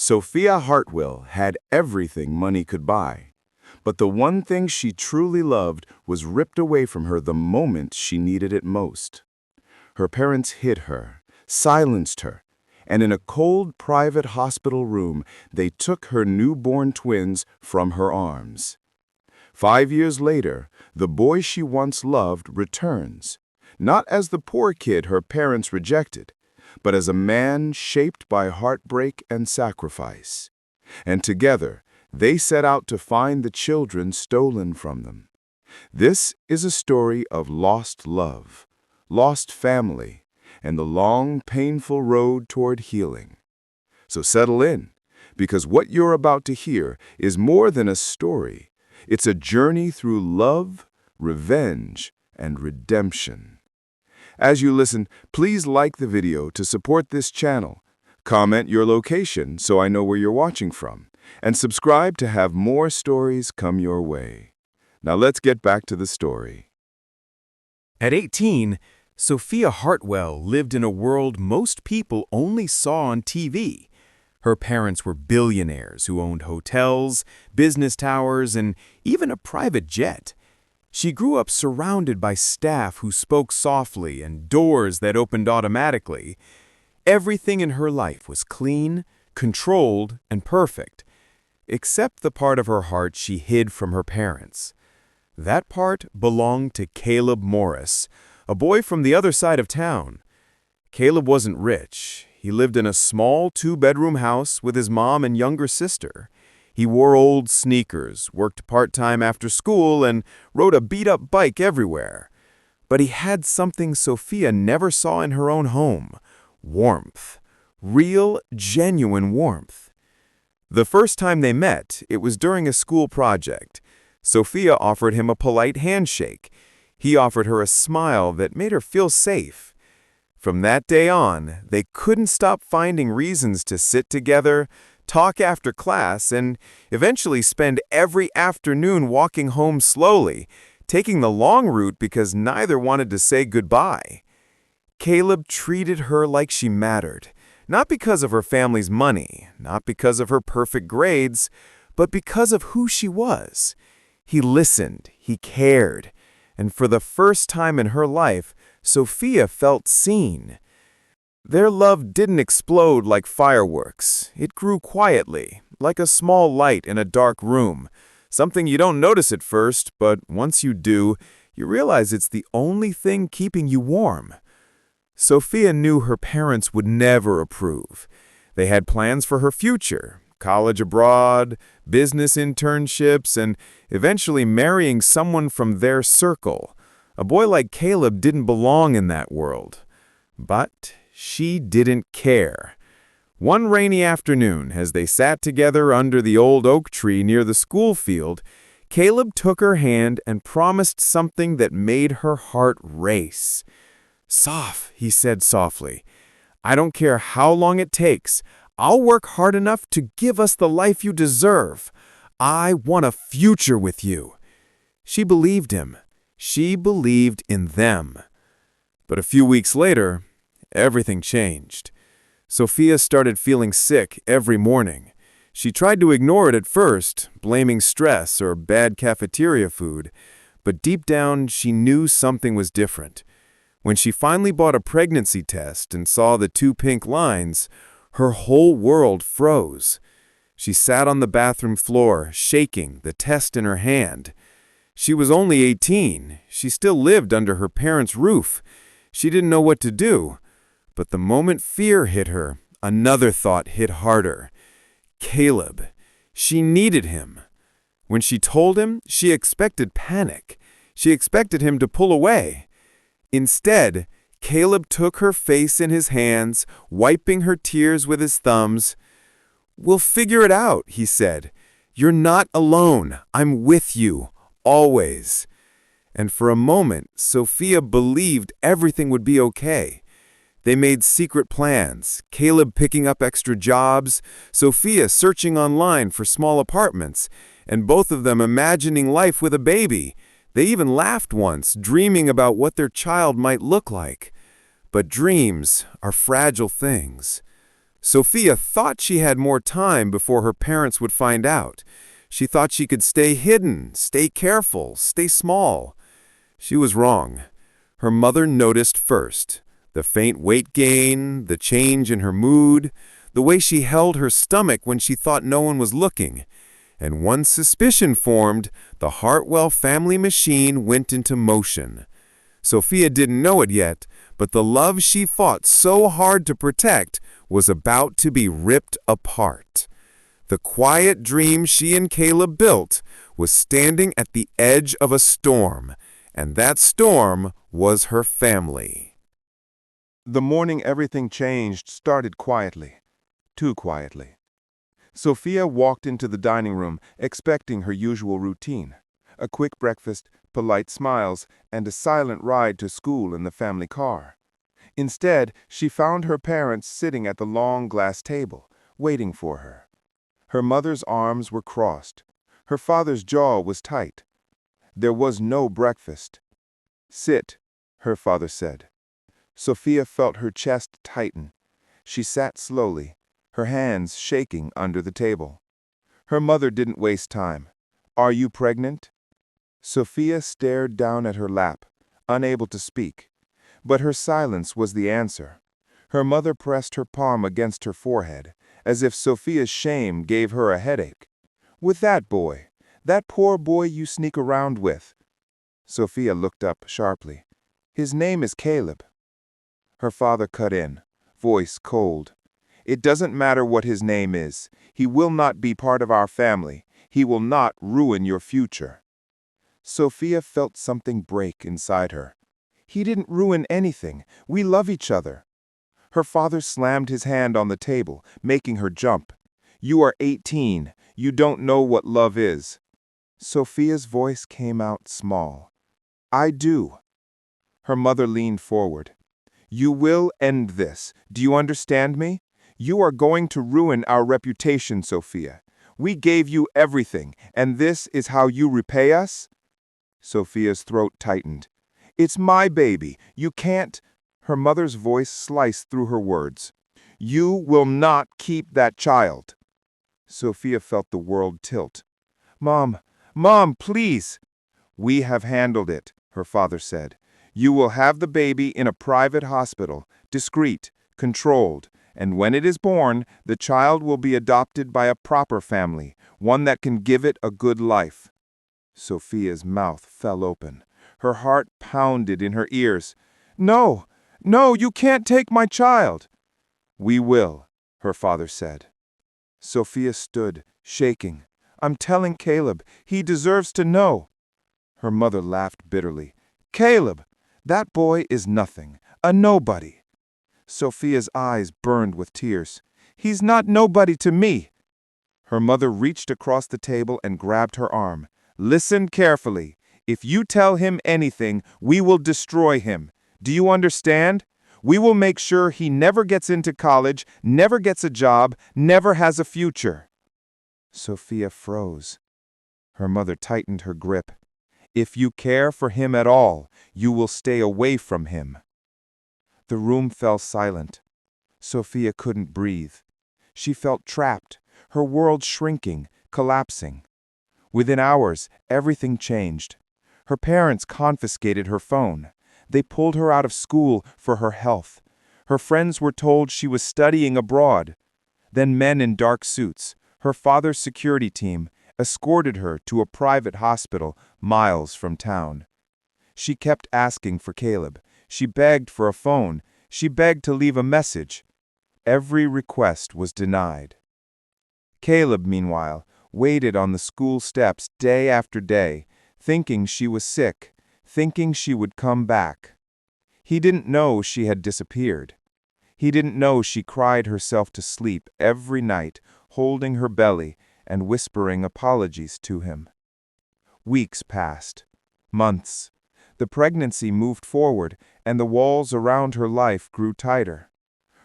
Sophia Hartwell had everything money could buy. But the one thing she truly loved was ripped away from her the moment she needed it most. Her parents hid her, silenced her, and in a cold private hospital room, they took her newborn twins from her arms. 5 years later, the boy she once loved returns, not as the poor kid her parents rejected, but as a man shaped by heartbreak and sacrifice. And together, they set out to find the children stolen from them. This is a story of lost love, lost family, and the long, painful road toward healing. So settle in, because what you're about to hear is more than a story. It's a journey through love, revenge, and redemption. As you listen, please like the video to support this channel. Comment your location so I know where you're watching from, and subscribe to have more stories come your way. Now let's get back to the story. At 18, Sophia Hartwell lived in a world most people only saw on TV. Her parents were billionaires who owned hotels, business towers, and even a private jet. She grew up surrounded by staff who spoke softly and doors that opened automatically. Everything in her life was clean, controlled, and perfect, except the part of her heart she hid from her parents. That part belonged to Caleb Morris, a boy from the other side of town. Caleb wasn't rich. He lived in a small 2-bedroom house with his mom and younger sister. He wore old sneakers, worked part-time after school, and rode a beat-up bike everywhere. But he had something Sophia never saw in her own home: warmth. Real, genuine warmth. The first time they met, it was during a school project. Sophia offered him a polite handshake. He offered her a smile that made her feel safe. From that day on, they couldn't stop finding reasons to sit together, talk after class, and eventually spend every afternoon walking home slowly, taking the long route because neither wanted to say goodbye. Caleb treated her like she mattered, not because of her family's money, not because of her perfect grades, but because of who she was. He listened, he cared, and for the first time in her life, Sophia felt seen. Their love didn't explode like fireworks. It grew quietly, like a small light in a dark room, something you don't notice at first, but once you do, you realize it's the only thing keeping you warm. Sophia knew her parents would never approve. They had plans for her future: college abroad, business internships, and eventually marrying someone from their circle. A boy like Caleb didn't belong in that world. But she didn't care. One rainy afternoon, as they sat together under the old oak tree near the school field, Caleb took her hand and promised something that made her heart race. "Soph," he said softly, "I don't care how long it takes. I'll work hard enough to give us the life you deserve. I want a future with you." She believed him. She believed in them. But a few weeks later, everything changed. Sophia started feeling sick every morning. She tried to ignore it at first, blaming stress or bad cafeteria food, but deep down she knew something was different. When she finally bought a pregnancy test and saw the 2 pink lines, her whole world froze. She sat on the bathroom floor, shaking, the test in her hand. She was only 18. She still lived under her parents' roof. She didn't know what to do. But the moment fear hit her, another thought hit harder. Caleb. She needed him. When she told him, she expected panic. She expected him to pull away. Instead, Caleb took her face in his hands, wiping her tears with his thumbs. "We'll figure it out," he said. "You're not alone. I'm with you, always." And for a moment, Sophia believed everything would be okay. They made secret plans, Caleb picking up extra jobs, Sophia searching online for small apartments, and both of them imagining life with a baby. They even laughed once, dreaming about what their child might look like. But dreams are fragile things. Sophia thought she had more time before her parents would find out. She thought she could stay hidden, stay careful, stay small. She was wrong. Her mother noticed first. The faint weight gain, the change in her mood, the way she held her stomach when she thought no one was looking. And once suspicion formed, the Hartwell family machine went into motion. Sophia didn't know it yet, but the love she fought so hard to protect was about to be ripped apart. The quiet dream she and Caleb built was standing at the edge of a storm, and that storm was her family. The morning everything changed started quietly, too quietly. Sophia walked into the dining room expecting her usual routine, a quick breakfast, polite smiles, and a silent ride to school in the family car. Instead, she found her parents sitting at the long glass table, waiting for her. Her mother's arms were crossed. Her father's jaw was tight. There was no breakfast. "Sit," her father said. Sophia felt her chest tighten. She sat slowly, her hands shaking under the table. Her mother didn't waste time. "Are you pregnant?" Sophia stared down at her lap, unable to speak. But her silence was the answer. Her mother pressed her palm against her forehead, as if Sophia's shame gave her a headache. "With that boy, that poor boy you sneak around with." Sophia looked up sharply. "His name is Caleb." Her father cut in, voice cold. "It doesn't matter what his name is. He will not be part of our family. He will not ruin your future." Sophia felt something break inside her. "He didn't ruin anything. We love each other." Her father slammed his hand on the table, making her jump. "You are 18. You don't know what love is." Sophia's voice came out small. "I do." Her mother leaned forward. "You will end this. Do you understand me? You are going to ruin our reputation, Sophia. We gave you everything, and this is how you repay us?" Sophia's throat tightened. "It's my baby. You can't—" Her mother's voice sliced through her words. "You will not keep that child." Sophia felt the world tilt. "Mom, please." "We have handled it," her father said. "You will have the baby in a private hospital, discreet, controlled, and when it is born, the child will be adopted by a proper family, one that can give it a good life." Sophia's mouth fell open. Her heart pounded in her ears. "No, you can't take my child." "We will," her father said. Sophia stood, shaking. "I'm telling Caleb. He deserves to know." Her mother laughed bitterly. "Caleb, that boy is nothing, a nobody." Sophia's eyes burned with tears. "He's not nobody to me." Her mother reached across the table and grabbed her arm. "Listen carefully. If you tell him anything, we will destroy him. Do you understand? We will make sure he never gets into college, never gets a job, never has a future." Sophia froze. Her mother tightened her grip. "If you care for him at all, you will stay away from him." The room fell silent. Sophia couldn't breathe. She felt trapped, her world shrinking, collapsing. Within hours, everything changed. Her parents confiscated her phone. They pulled her out of school for her health. Her friends were told she was studying abroad. Then men in dark suits, her father's security team, escorted her to a private hospital miles from town. She kept asking for Caleb. She begged for a phone. She begged to leave a message. Every request was denied. Caleb, meanwhile, waited on the school steps day after day, thinking she was sick, thinking she would come back. He didn't know she had disappeared. He didn't know she cried herself to sleep every night, holding her belly and whispering apologies to him. Weeks passed. Months. The pregnancy moved forward, and the walls around her life grew tighter.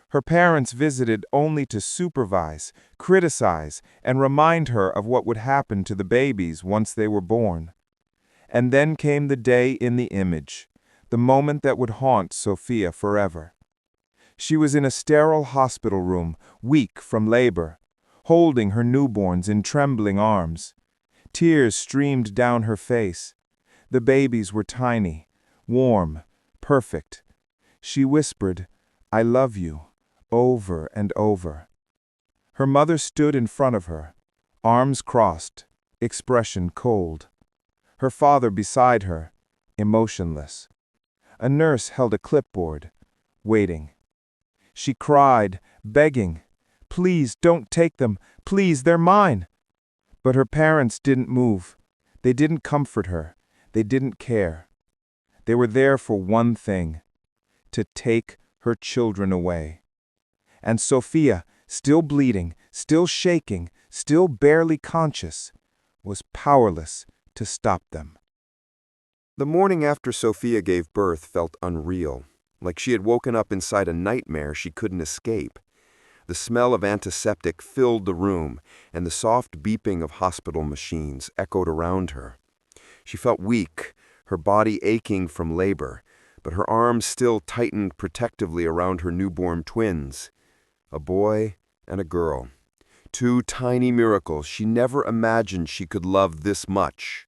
Her parents visited only to supervise, criticize, and remind her of what would happen to the babies once they were born. And then came the day in the image, the moment that would haunt Sophia forever. She was in a sterile hospital room, weak from labor, holding her newborns in trembling arms. Tears streamed down her face. The babies were tiny, warm, perfect. She whispered, "I love you," over and over. Her mother stood in front of her, arms crossed, expression cold. Her father beside her, emotionless. A nurse held a clipboard, waiting. She cried, begging, "Please don't take them, please, they're mine." But her parents didn't move. They didn't comfort her. They didn't care. They were there for one thing: to take her children away. And Sophia, still bleeding, still shaking, still barely conscious, was powerless to stop them. The morning after Sophia gave birth felt unreal, like she had woken up inside a nightmare she couldn't escape. The smell of antiseptic filled the room, and the soft beeping of hospital machines echoed around her. She felt weak, her body aching from labor, but her arms still tightened protectively around her newborn twins. A boy and a girl. Two tiny miracles she never imagined she could love this much.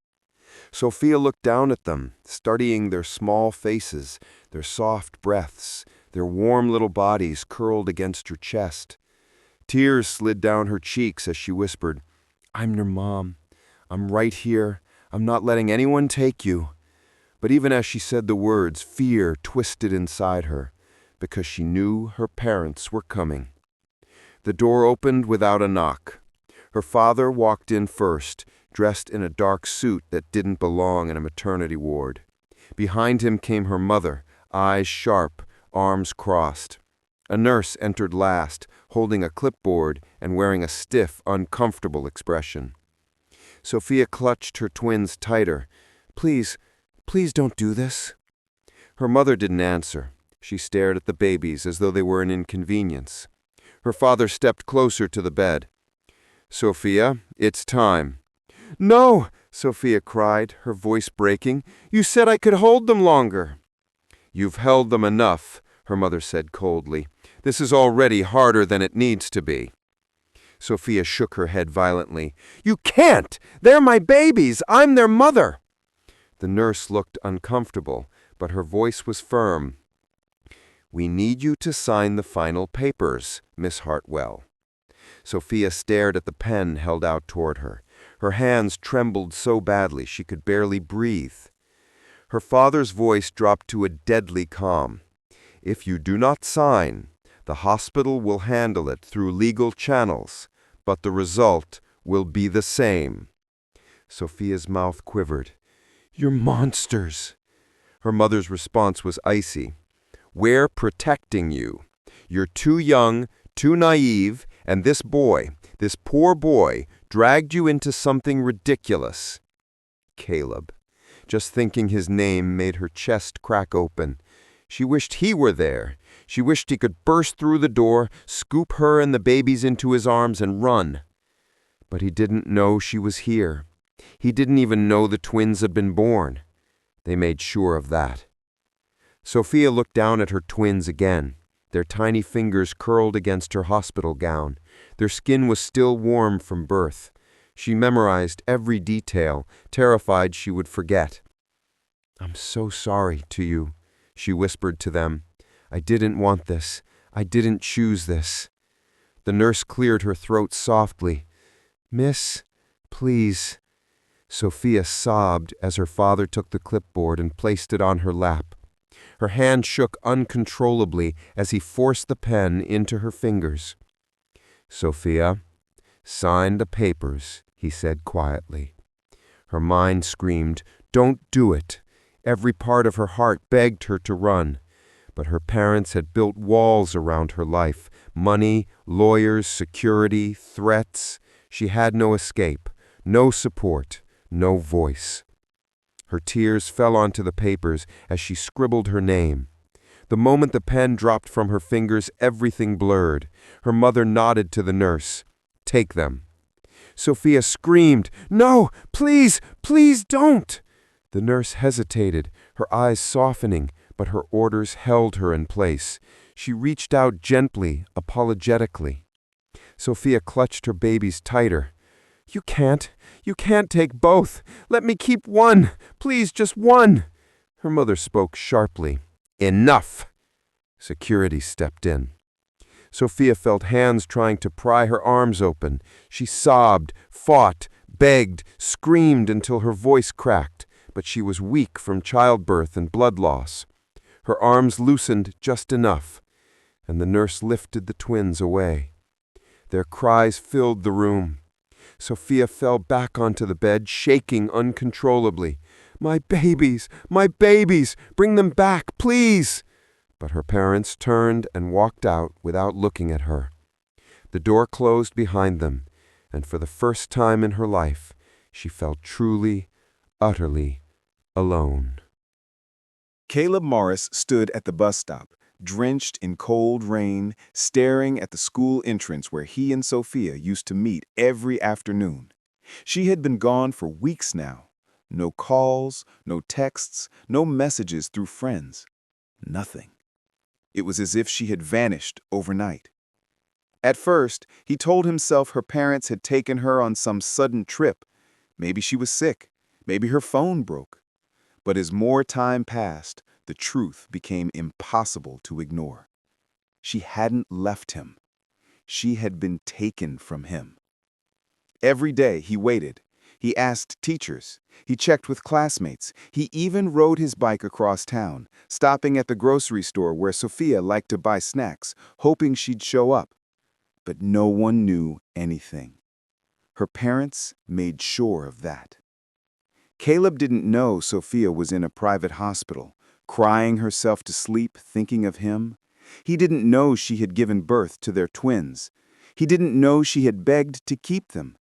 Sophia looked down at them, studying their small faces, their soft breaths, their warm little bodies curled against her chest. Tears slid down her cheeks as she whispered, "I'm your mom. I'm right here. I'm not letting anyone take you." But even as she said the words, fear twisted inside her, because she knew her parents were coming. The door opened without a knock. Her father walked in first, dressed in a dark suit that didn't belong in a maternity ward. Behind him came her mother, eyes sharp, arms crossed. A nurse entered last, holding a clipboard and wearing a stiff, uncomfortable expression. Sophia clutched her twins tighter. "Please, please don't do this." Her mother didn't answer. She stared at the babies as though they were an inconvenience. Her father stepped closer to the bed. "Sophia, it's time." "No!" Sophia cried, her voice breaking. "You said I could hold them longer." "You've held them enough," her mother said coldly. "This is already harder than it needs to be." Sophia shook her head violently. "You can't! They're my babies! I'm their mother!" The nurse looked uncomfortable, but her voice was firm. "We need you to sign the final papers, Miss Hartwell." Sophia stared at the pen held out toward her. Her hands trembled so badly she could barely breathe. Her father's voice dropped to a deadly calm. "If you do not sign, the hospital will handle it through legal channels, but the result will be the same." Sophia's mouth quivered. "You're monsters." Her mother's response was icy. "We're protecting you. You're too young, too naive, and this boy, this poor boy, dragged you into something ridiculous." Caleb. Just thinking his name made her chest crack open. She wished he were there. She wished he could burst through the door, scoop her and the babies into his arms and run. But he didn't know she was here. He didn't even know the twins had been born. They made sure of that. Sophia looked down at her twins again. Their tiny fingers curled against her hospital gown. Their skin was still warm from birth. She memorized every detail, terrified she would forget. "I'm so sorry to you," she whispered to them. "I didn't want this. I didn't choose this." The nurse cleared her throat softly. "Miss, please." Sophia sobbed as her father took the clipboard and placed it on her lap. Her hand shook uncontrollably as he forced the pen into her fingers. "Sophia, sign the papers," he said quietly. Her mind screamed, "Don't do it." Every part of her heart begged her to run. But her parents had built walls around her life. Money, lawyers, security, threats. She had no escape, no support, no voice. Her tears fell onto the papers as she scribbled her name. The moment the pen dropped from her fingers, everything blurred. Her mother nodded to the nurse. "Take them." Sophia screamed, "No, please, please don't." The nurse hesitated, her eyes softening, but her orders held her in place. She reached out gently, apologetically. Sophia clutched her babies tighter. You can't take both. Let me keep one. Please, just one. Her mother spoke sharply. Enough! Security stepped in. Sophia felt hands trying to pry her arms open. She sobbed, fought, begged, screamed until her voice cracked, but she was weak from childbirth and blood loss. Her arms loosened just enough, and the nurse lifted the twins away. Their cries filled the room. Sophia fell back onto the bed, shaking uncontrollably. My babies! My babies! Bring them back, please! But her parents turned and walked out without looking at her. The door closed behind them, and for the first time in her life, she felt truly, utterly alone. Caleb Morris stood at the bus stop, drenched in cold rain, staring at the school entrance where he and Sophia used to meet every afternoon. She had been gone for weeks now. No calls, no texts, no messages through friends. Nothing. It was as if she had vanished overnight. At first, he told himself her parents had taken her on some sudden trip. Maybe she was sick. Maybe her phone broke. But as more time passed, the truth became impossible to ignore. She hadn't left him. She had been taken from him. Every day he waited. He asked teachers. He checked with classmates. He even rode his bike across town, stopping at the grocery store where Sophia liked to buy snacks, hoping she'd show up. But no one knew anything. Her parents made sure of that. Caleb didn't know Sophia was in a private hospital, crying herself to sleep thinking of him. He didn't know she had given birth to their twins. He didn't know she had begged to keep them.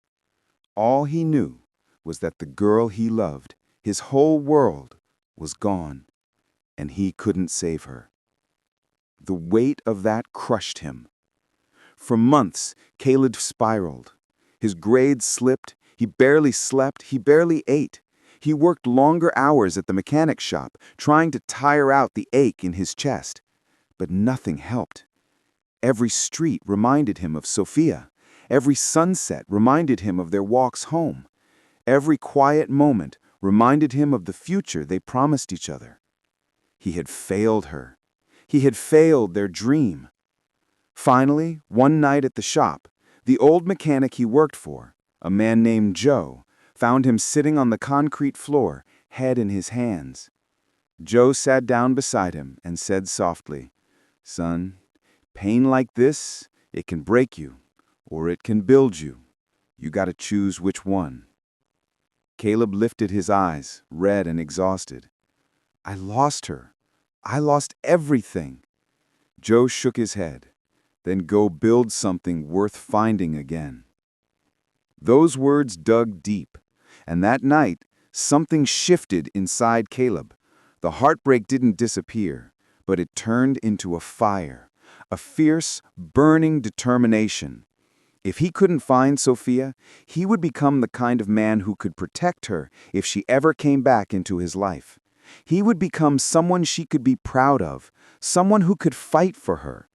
All he knew was that the girl he loved, his whole world, was gone, and he couldn't save her. The weight of that crushed him. For months, Caleb spiraled. His grades slipped, he barely slept, he barely ate. He worked longer hours at the mechanic shop, trying to tire out the ache in his chest. But nothing helped. Every street reminded him of Sophia. Every sunset reminded him of their walks home. Every quiet moment reminded him of the future they promised each other. He had failed her. He had failed their dream. Finally, one night at the shop, the old mechanic he worked for, a man named Joe, found him sitting on the concrete floor, head in his hands. Joe sat down beside him and said softly, "Son, pain like this, it can break you, or it can build you. You gotta choose which one." Caleb lifted his eyes, red and exhausted. "I lost her. I lost everything." Joe shook his head. "Then go build something worth finding again." Those words dug deep, and that night, something shifted inside Caleb. The heartbreak didn't disappear, but it turned into a fire, a fierce, burning determination. If he couldn't find Sophia, he would become the kind of man who could protect her if she ever came back into his life. He would become someone she could be proud of, someone who could fight for her.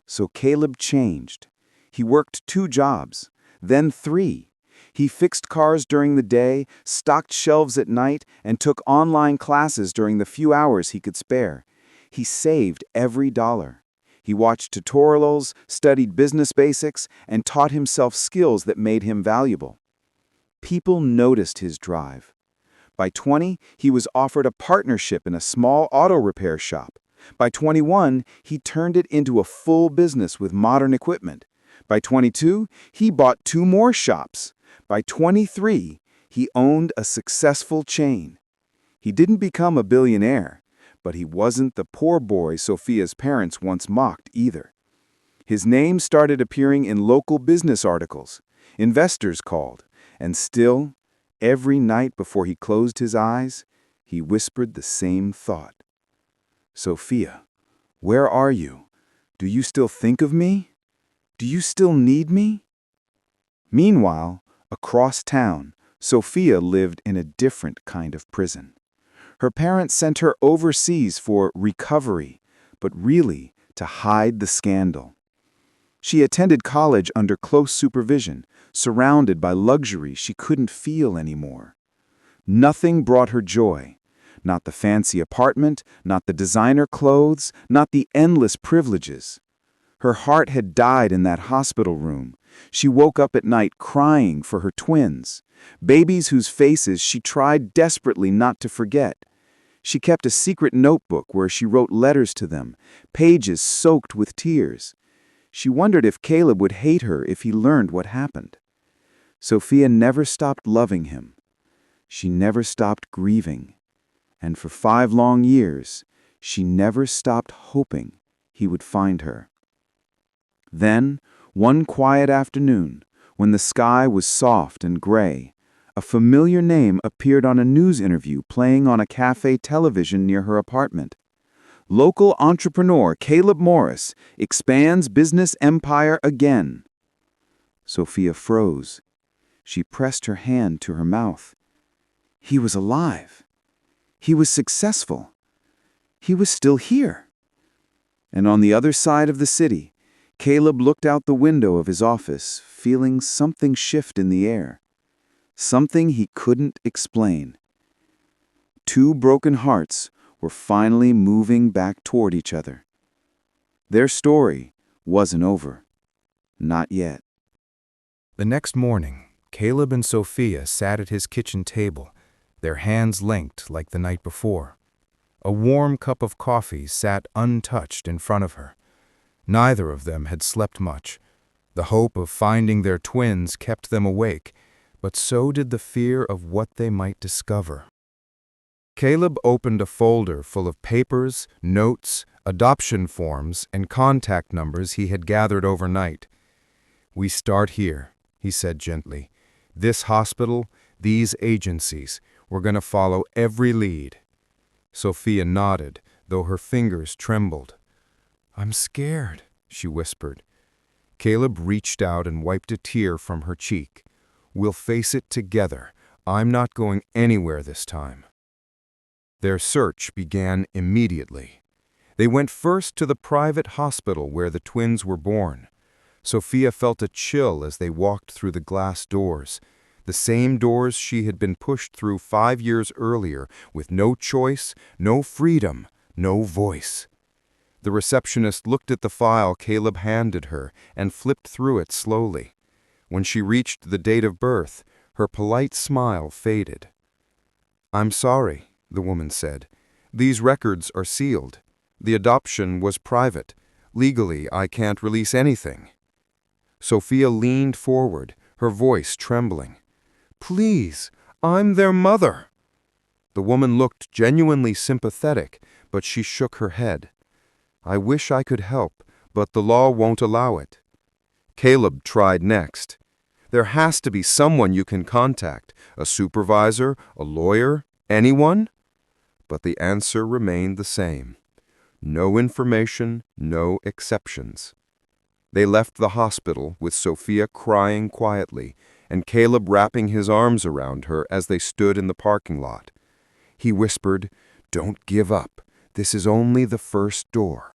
So Caleb changed. He worked 2 jobs, then 3. He fixed cars during the day, stocked shelves at night, and took online classes during the few hours he could spare. He saved every dollar. He watched tutorials, studied business basics, and taught himself skills that made him valuable. People noticed his drive. By 20, he was offered a partnership in a small auto repair shop. By 21, he turned it into a full business with modern equipment. By 22, he bought 2 more shops. By 23, he owned a successful chain. He didn't become a billionaire, but he wasn't the poor boy Sophia's parents once mocked either. His name started appearing in local business articles. Investors called, and still, every night before he closed his eyes, he whispered the same thought. "Sophia, where are you? Do you still think of me? Do you still need me?" Meanwhile, across town, Sophia lived in a different kind of prison. Her parents sent her overseas for recovery, but really to hide the scandal. She attended college under close supervision, surrounded by luxury she couldn't feel anymore. Nothing brought her joy. Not the fancy apartment, not the designer clothes, not the endless privileges. Her heart had died in that hospital room. She woke up at night crying for her twins, babies whose faces she tried desperately not to forget. She kept a secret notebook where she wrote letters to them, pages soaked with tears. She wondered if Caleb would hate her if he learned what happened. Sophia never stopped loving him. She never stopped grieving. And for 5 long years, she never stopped hoping he would find her. Then, one quiet afternoon, when the sky was soft and gray, a familiar name appeared on a news interview playing on a cafe television near her apartment. Local entrepreneur Caleb Morris expands business empire again. Sophia froze. She pressed her hand to her mouth. He was alive. He was successful. He was still here. And on the other side of the city, Caleb looked out the window of his office, feeling something shift in the air. Something he couldn't explain. 2 broken hearts were finally moving back toward each other. Their story wasn't over. Not yet. The next morning, Caleb and Sophia sat at his kitchen table, their hands linked like the night before. A warm cup of coffee sat untouched in front of her. Neither of them had slept much. The hope of finding their twins kept them awake, but so did the fear of what they might discover. Caleb opened a folder full of papers, notes, adoption forms, and contact numbers he had gathered overnight. "We start here," he said gently. "This hospital, these agencies, we're going to follow every lead." Sophia nodded, though her fingers trembled. "I'm scared," she whispered. Caleb reached out and wiped a tear from her cheek. "We'll face it together. I'm not going anywhere this time." Their search began immediately. They went first to the private hospital where the twins were born. Sophia felt a chill as they walked through the glass doors, the same doors she had been pushed through 5 years earlier, with no choice, no freedom, no voice. The receptionist looked at the file Caleb handed her and flipped through it slowly. When she reached the date of birth, her polite smile faded. "I'm sorry," the woman said. "These records are sealed. The adoption was private. Legally, I can't release anything." Sophia leaned forward, her voice trembling. "Please, I'm their mother." The woman looked genuinely sympathetic, but she shook her head. "I wish I could help, but the law won't allow it." Caleb tried next. "There has to be someone you can contact, a supervisor, a lawyer, anyone?" But the answer remained the same. No information, no exceptions. They left the hospital with Sophia crying quietly and Caleb wrapping his arms around her as they stood in the parking lot. He whispered, "Don't give up. This is only the first door."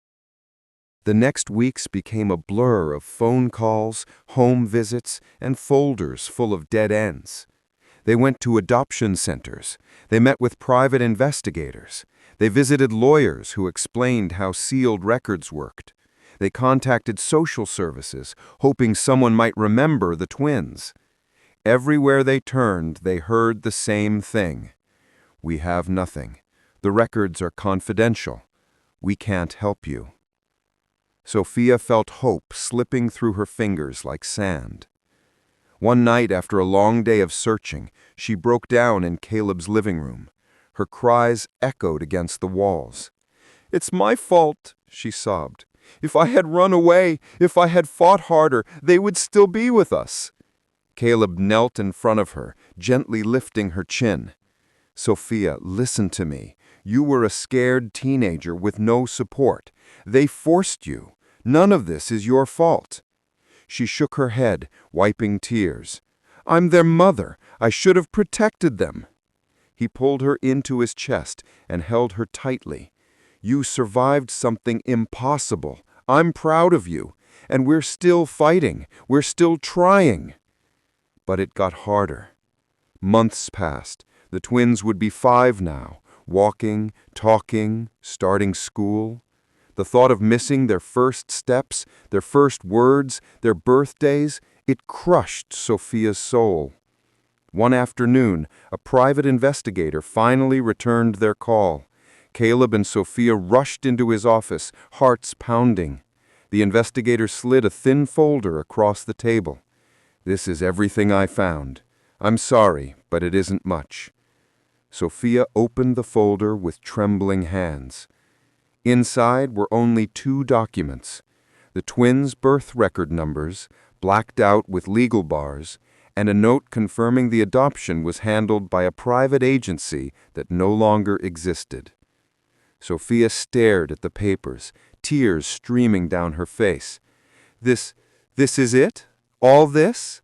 The next weeks became a blur of phone calls, home visits, and folders full of dead ends. They went to adoption centers. They met with private investigators. They visited lawyers who explained how sealed records worked. They contacted social services, hoping someone might remember the twins. Everywhere they turned, they heard the same thing. "We have nothing. The records are confidential. We can't help you." Sophia felt hope slipping through her fingers like sand. One night after a long day of searching, she broke down in Caleb's living room. Her cries echoed against the walls. "It's my fault," she sobbed. "If I had run away, if I had fought harder, they would still be with us." Caleb knelt in front of her, gently lifting her chin. "Sophia, listen to me. You were a scared teenager with no support. They forced you. None of this is your fault." She shook her head, wiping tears. "I'm their mother. I should have protected them." He pulled her into his chest and held her tightly. "You survived something impossible. I'm proud of you. And we're still fighting. We're still trying." But it got harder. Months passed. The twins would be 5 now, walking, talking, starting school. The thought of missing their first steps, their first words, their birthdays, it crushed Sophia's soul. One afternoon, a private investigator finally returned their call. Caleb and Sophia rushed into his office, hearts pounding. The investigator slid a thin folder across the table. "This is everything I found. I'm sorry, but it isn't much." Sophia opened the folder with trembling hands. Inside were only 2 documents: the twins' birth record numbers, blacked out with legal bars, and a note confirming the adoption was handled by a private agency that no longer existed. Sophia stared at the papers, tears streaming down her face. This is it? All this?"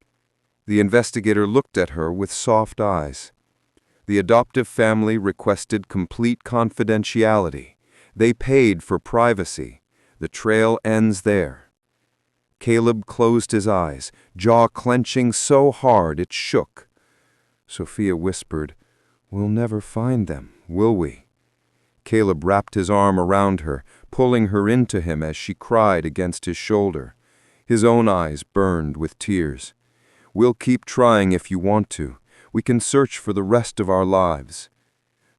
The investigator looked at her with soft eyes. "The adoptive family requested complete confidentiality. They paid for privacy. The trail ends there." Caleb closed his eyes, jaw clenching so hard it shook. Sophia whispered, "We'll never find them, will we?" Caleb wrapped his arm around her, pulling her into him as she cried against his shoulder. His own eyes burned with tears. "We'll keep trying if you want to. We can search for the rest of our lives."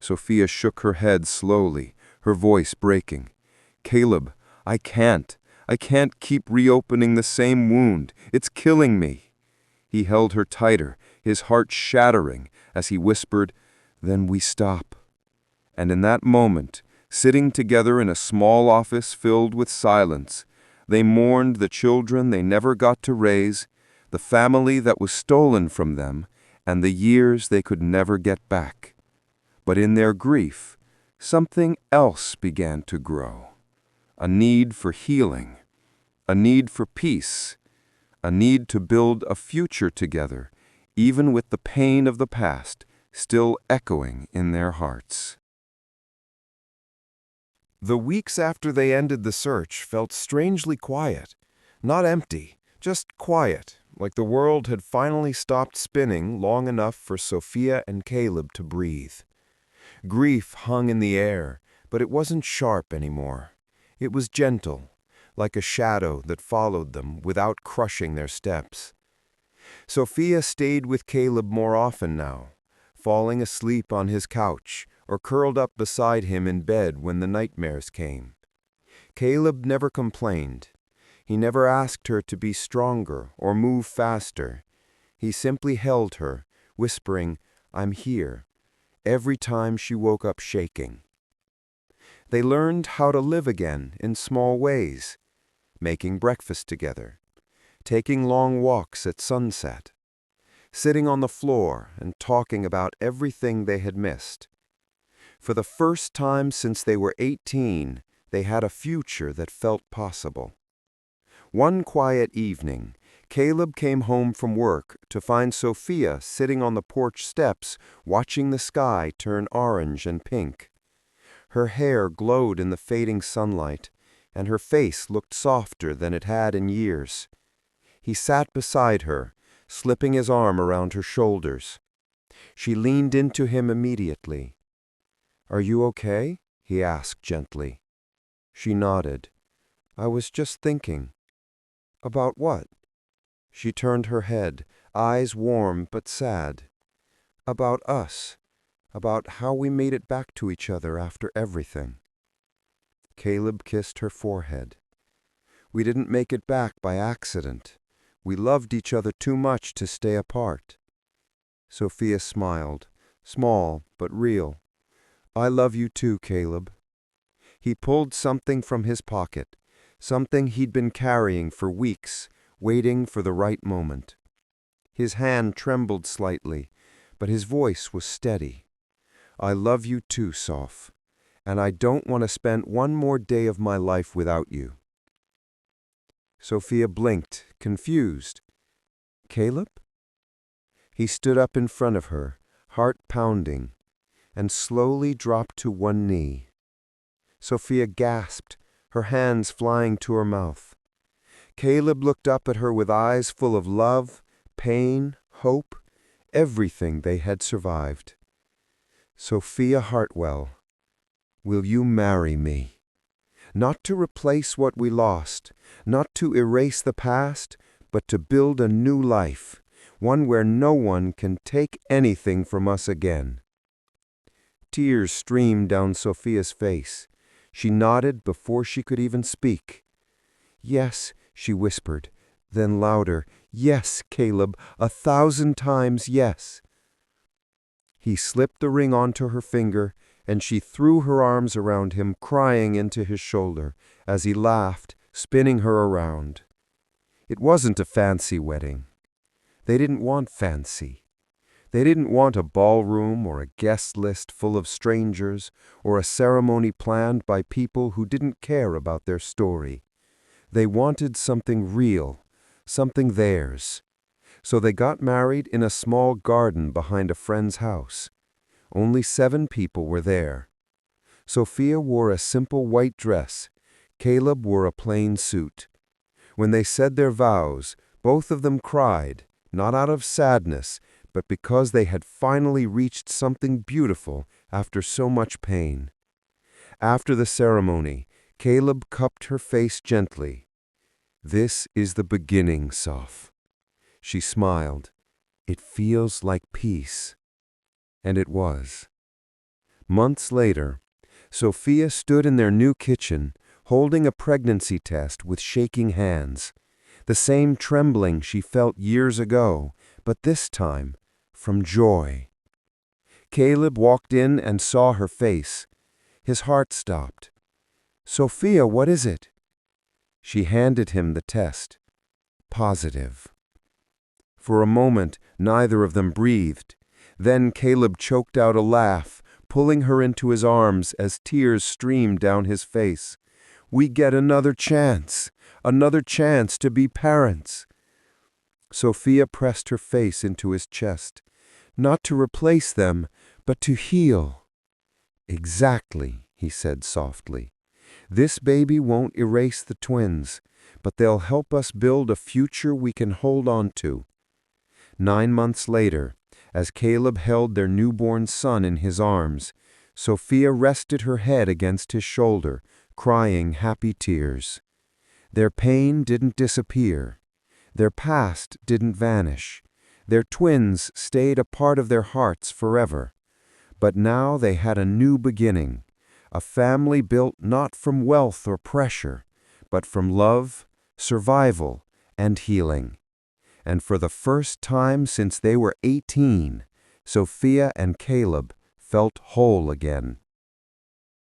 Sophia shook her head slowly, her voice breaking. "Caleb, I can't keep reopening the same wound. It's killing me." He held her tighter, his heart shattering, as he whispered, "Then we stop." And in that moment, sitting together in a small office filled with silence, they mourned the children they never got to raise, the family that was stolen from them, and the years they could never get back. But in their grief, something else began to grow. A need for healing, a need for peace, a need to build a future together, even with the pain of the past still echoing in their hearts. The weeks after they ended the search felt strangely quiet. Not empty, just quiet, like the world had finally stopped spinning long enough for Sophia and Caleb to breathe. Grief hung in the air, but it wasn't sharp anymore. It was gentle, like a shadow that followed them without crushing their steps. Sophia stayed with Caleb more often now, falling asleep on his couch or curled up beside him in bed when the nightmares came. Caleb never complained. He never asked her to be stronger or move faster. He simply held her, whispering, "I'm here," every time she woke up shaking. They learned how to live again in small ways, making breakfast together, taking long walks at sunset, sitting on the floor and talking about everything they had missed. For the first time since they were 18, they had a future that felt possible. One quiet evening, Caleb came home from work to find Sophia sitting on the porch steps watching the sky turn orange and pink. Her hair glowed in the fading sunlight, and her face looked softer than it had in years. He sat beside her, slipping his arm around her shoulders. She leaned into him immediately. "Are you okay?" he asked gently. She nodded. "I was just thinking." "About what?" She turned her head, eyes warm but sad. "About us. About how we made it back to each other after everything." Caleb kissed her forehead. "We didn't make it back by accident. We loved each other too much to stay apart." Sophia smiled, small but real. "I love you too, Caleb." He pulled something from his pocket, something he'd been carrying for weeks, waiting for the right moment. His hand trembled slightly, but his voice was steady. "I love you too, Soph, and I don't want to spend one more day of my life without you." Sophia blinked, confused. "Caleb?" He stood up in front of her, heart pounding. and slowly dropped to one knee. Sophia gasped, her hands flying to her mouth. Caleb looked up at her with eyes full of love, pain, hope, everything they had survived. "Sophia Hartwell, will you marry me? Not to replace what we lost, not to erase the past, but to build a new life, one where no one can take anything from us again." Tears streamed down Sophia's face. She nodded before she could even speak. "Yes," she whispered, then louder, "Yes, Caleb, 1,000 times yes." He slipped the ring onto her finger, and she threw her arms around him, crying into his shoulder, as he laughed, spinning her around. It wasn't a fancy wedding. They didn't want fancy. They didn't want a ballroom or a guest list full of strangers or a ceremony planned by people who didn't care about their story. They wanted something real, something theirs. So they got married in a small garden behind a friend's house. Only 7 people were there. Sophia wore a simple white dress. Caleb wore a plain suit. When they said their vows, both of them cried, not out of sadness, but because they had finally reached something beautiful after so much pain. After the ceremony, Caleb cupped her face gently. "This is the beginning, Soph." She smiled. "It feels like peace." And it was. Months later, Sophia stood in their new kitchen, holding a pregnancy test with shaking hands. The same trembling she felt years ago, but this time from joy. Caleb walked in and saw her face. His heart stopped. "Sophia, what is it?" She handed him the test. Positive. For a moment, neither of them breathed. Then Caleb choked out a laugh, pulling her into his arms as tears streamed down his face. "We get another chance to be parents." Sophia pressed her face into his chest. "Not to replace them, but to heal." "Exactly," he said softly. "This baby won't erase the twins, but they'll help us build a future we can hold on to." 9 months later, as Caleb held their newborn son in his arms, Sophia rested her head against his shoulder, crying happy tears. Their pain didn't disappear. Their past didn't vanish. Their twins stayed a part of their hearts forever. But now they had a new beginning, a family built not from wealth or pressure, but from love, survival, and healing. And for the first time since they were 18, Sophia and Caleb felt whole again.